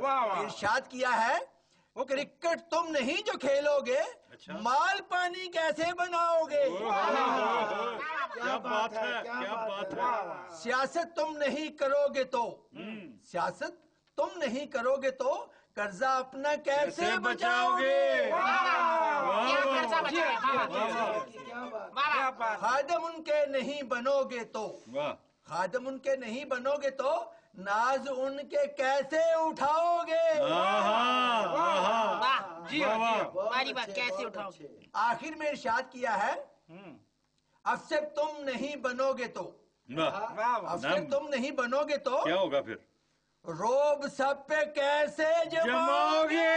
ارشاد کیا ہے کرکٹ تم نہیں جو کھیلو گے مال پانی کیسے بناؤ گے. کیا بات ہے، کیا بات ہے. سیاست تم نہیں کرو گے تو سیاست تم نہیں کرو گے تو قرضہ اپنا کیسے بچاؤ گے. خادم ان کے نہیں بنو گے تو خادم ان کے نہیں بنو گے تو ناز ان کے کیسے اٹھاؤ گے. کیسے اٹھاؤ گے. آخر میں ارشاد کیا ہے افسر تم نہیں بنو گے تو افسر تم نہیں بنو گے تو کیا ہوگا پھر؟ روب سب پہ کیسے جماؤ گے.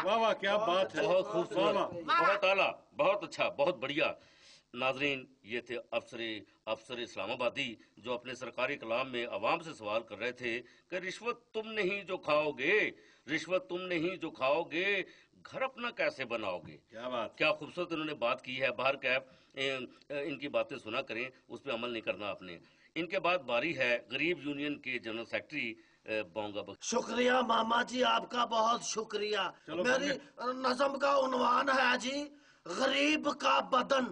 واہ واہ کیا بات ہے، بہت خوبصورت، بہت اعلیٰ، بہت اچھا، بہت بڑھیا. ناظرین، یہ تھے افسر اسلام آبادی جو اپنے سرکاری کلام میں عوام سے سوال کر رہے تھے کہ رشوت تم نہیں جو کھاؤ گے، رشوت تم نہیں جو کھاؤ گے، گھر اپنا کیسے بناؤ گے. کیا بات، کیا خوبصورت انہوں نے بات کی ہے. باہر کیپ ان کی باتیں سنا کریں، اس پہ عمل نہیں کرنا آپ نے. ان کے بعد باری ہے غریب یونین کے جنرل سیکرٹری بونگا بخش. شکریہ ماما جی، آپ کا بہت شکریہ. میری نظم کا عنوان ہے جی غریب کا بدن.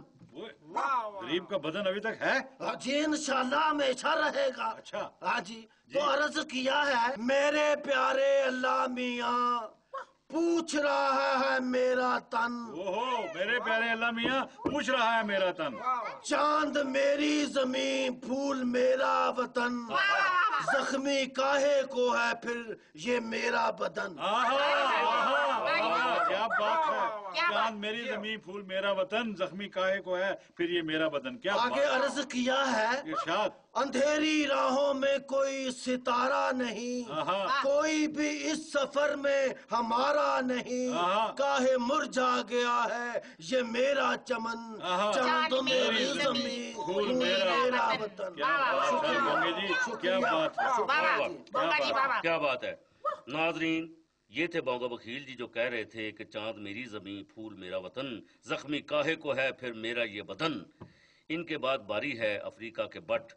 غریب کا بدن ابھی تک ہے جی انشاءاللہ ہمیشہ رہے گا. اچھا ہاں جی. تو عرض کیا ہے میرے پیارے اللہ میاں پوچھ رہا ہے میرا تن. میرے پیارے اللہ میاں پوچھ رہا ہے میرا تن. چاند میری زمین پھول میرا وطن زخمی کاہے کو ہے پھر یہ میرا بدن. کیا بات ہے. چاند میری زمین پھول میرا وطن زخمی کاہے کو ہے پھر یہ میرا بدن. کیا آگے عرض کیا ہے ارشاد. اندھیری راہوں میں کوئی ستارہ نہیں کوئی بھی اس سفر میں ہمارا نہیں کاہے مرجھا گیا ہے یہ میرا چمن چاند میری زمین پھول میرا وطن. کیا بات ہے. ناظرین، یہ تھے بونگا بخیل جی جو کہہ رہے تھے کہ چاند میری زمین پھول میرا وطن زخمی کاہے کو ہے پھر میرا یہ بدن. ان کے بعد باری ہے افریقہ کے بٹ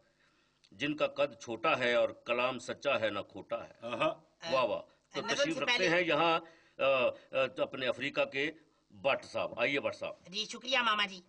جن کا قد چھوٹا ہے اور کلام سچا ہے نہ کھوٹا ہے. واہ واہ. تو تشریف رکھتے ہیں یہاں اپنے افریقہ کے بٹ صاحب. آئیے بٹ صاحب. جی شکریہ ماما جی.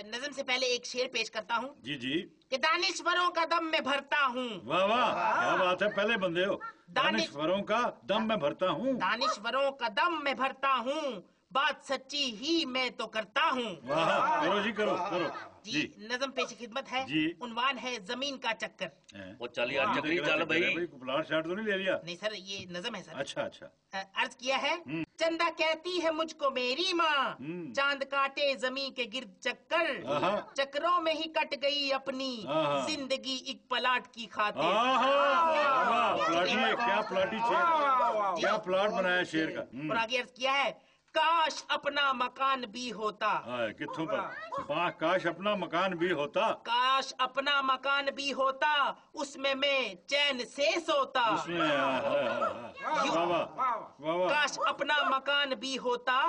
نظم سے پہلے ایک شعر پیش کرتا ہوں. جی جی. کہ دانشوروں کا دم میں بھرتا ہوں. واہ واہ کیا بات ہے. پہلے بندے ہو. دانشوروں کا دم میں بھرتا ہوں. دانشوروں کا دم میں بھرتا ہوں بات سچی ہی میں تو کرتا ہوں. کرو جی کرو کرو. جی نظم پیش خدمت ہے. عنوان ہے زمین کا چکر. وہ چلیے چکری چل بھائی. پلاٹ شاٹ تو نہیں لے لیا؟ نہیں سر یہ نظم ہے سر. اچھا اچھا. عرض کیا ہے چندہ کہتی ہے مجھ کو میری ماں چاند کاٹے زمین کے گرد چکر چکروں میں ہی کٹ گئی اپنی زندگی ایک پلاٹ کی خاطر. کیا پلاٹی شیر، کیا پلاٹ بنایا شیر کا. اور آگے عرض کیا ہے کاش اپنا مکان بھی ہوتا. کتوں پر کاش اپنا مکان بھی ہوتا. کاش اپنا مکان بھی ہوتا اس میں چین سے سوتا. کاش اپنا مکان بھی ہوتا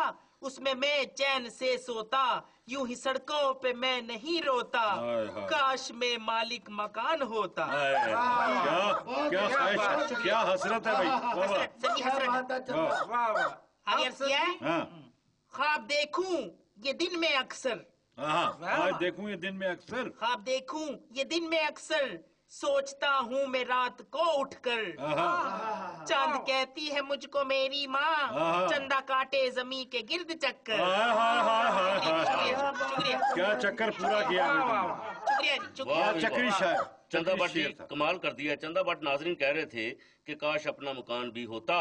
اس میں چین سے سوتا یوں ہی سڑکوں پہ میں نہیں روتا کاش میں مالک مکان ہوتا. کیا حسرت ہے بھائی. آگے عرض کیا ہے خواب دیکھوں یہ دن میں اکثر. دیکھوں یہ دن میں اکثر. خواب دیکھوں یہ دن میں اکثر سوچتا ہوں میں رات کو اٹھ کر چاند کہتی ہے مجھ کو میری ماں چندہ کاٹے زمین کے گرد چکر. کیا چکر پورا کیا. شکریہ. چکری شاید. چندہ بٹ جی کمال کر دیا. چندہ بٹ ناظرین کہہ رہے تھے کہ کاش اپنا مکان بھی ہوتا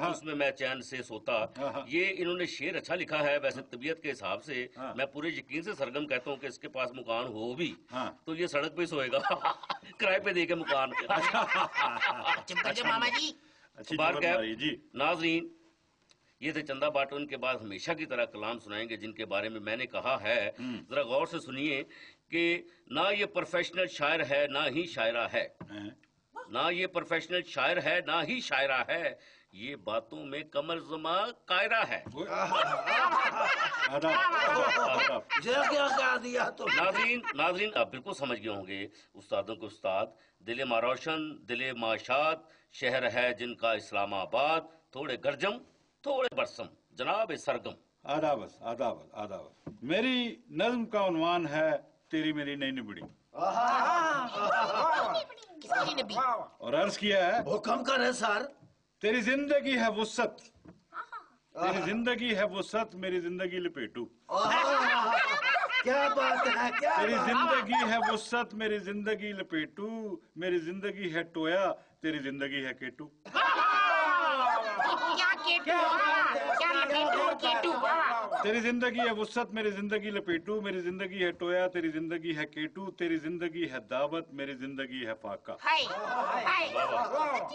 اس میں چین سے سوتا. یہ انہوں نے شعر اچھا لکھا ہے. ویسے طبیعت کے حساب سے میں پورے یقین سے سرگم کہتا ہوں کہ اس کے پاس مکان ہو بھی تو یہ سڑک پہ سوئے گا کرائے پہ دے کے مکان. ماما جی. ناظرین یہ تھے چندہ بٹ. ان کے بعد ہمیشہ کی طرح کلام سنائیں گے جن کے بارے میں میں نے کہا ہے. ذرا غور سے سنیے کہ نہ یہ پروفیشنل شاعر ہے نہ ہی شاعرہ ہے. نہ یہ پروفیشنل شاعر ہے نہ ہی شاعرہ ہے. یہ باتوں میں کمر زما قاعدہ ہے۔ کیا دیا تو ناظرین آپ بالکل سمجھ گئے ہوں گے استادوں کے استاد، دل ماں روشن دل ماں شاد، شہر ہے جن کا اسلام آباد، تھوڑے گرجم تھوڑے برسم، جناب سرگم۔ آداب آداب آداب۔ میری نظم کا عنوان ہے تیری میری نئی نبڑی، اور عرض کیا ہے حکم کرے سر۔ تیری زندگی ہے وسعت، تیری زندگی ہے وسعت، میری زندگی لپیٹو۔ کیا بات ہے، کیا تیری زندگی ہے وسعت، میری زندگی لپیٹو، میری زندگی ہے ٹویا، تیری زندگی ہے کیٹو۔ تیری زندگی ہے وسعت، میری زندگی لپیٹو، میری زندگی ہے ٹویا، تیری زندگی ہے کیٹو، تیری زندگی ہے دعوت، میری زندگی ہے فاقہ۔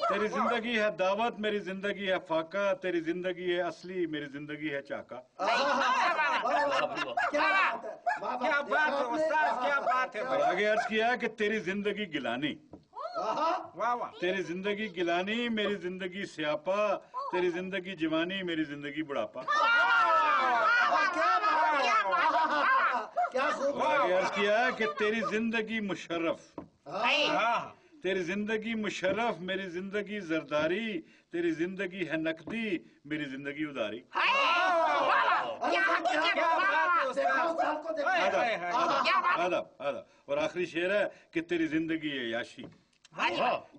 تیری زندگی ہے دعوت، میری زندگی ہے فاقہ، تیری زندگی ہے اصلی، میری زندگی ہے چاکا۔ کیا بات ہے استاد، کیا بات ہے۔ اور آگے عرض کیا ہے کہ تیری زندگی گلانی، تیری زندگی گلانی، میری زندگی سیاپا، تیری زندگی جوانی، میری زندگی بڑھاپا۔ آگے عرض کیا ہے کہ تیری زندگی مشرف، تیری زندگی مشرف، میری زندگی زرداری، تیری زندگی ہے نقدی، میری زندگی اداری۔ آداب آداب۔ اور آخری شعر ہے کہ تیری زندگی عیاشی،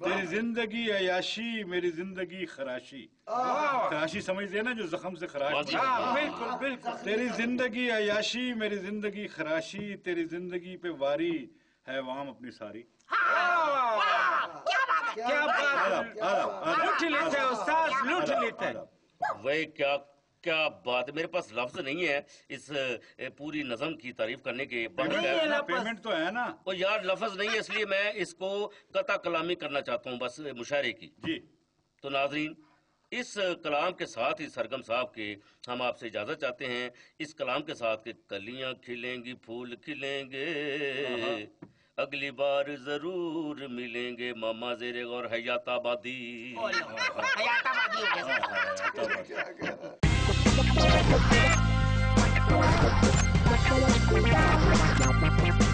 تیری زندگی عیاشی، میری زندگی خراشی۔ خراشی سمجھتے ہیں نا، جو زخم سے خراش ہوتی ہے۔ بالکل بالکل۔ تیری زندگی عیاشی، میری زندگی خراشی، تیری زندگی پہ واری ہے عوام اپنی ساری۔ کیا بات، لوٹ لیتے استاد، لوٹ لیتے۔ وہ کیا بات ہے، میرے پاس لفظ نہیں ہے اس پوری نظم کی تعریف کرنے کے۔ پیمنٹ تو ہے نا؟ وہ یار لفظ نہیں ہے، اس لیے میں اس کو قطع کلامی کرنا چاہتا ہوں، بس مشاعرے کی۔ جی تو ناظرین، اس کلام کے ساتھ ہی سرگم صاحب کے ہم آپ سے اجازت چاہتے ہیں، اس کلام کے ساتھ کہ کلیاں کھلیں گی پھول کھلیں گے، اگلی بار ضرور ملیں گے، ماما زیر غور حیات آبادی۔ حیات آبادی ہو گیا۔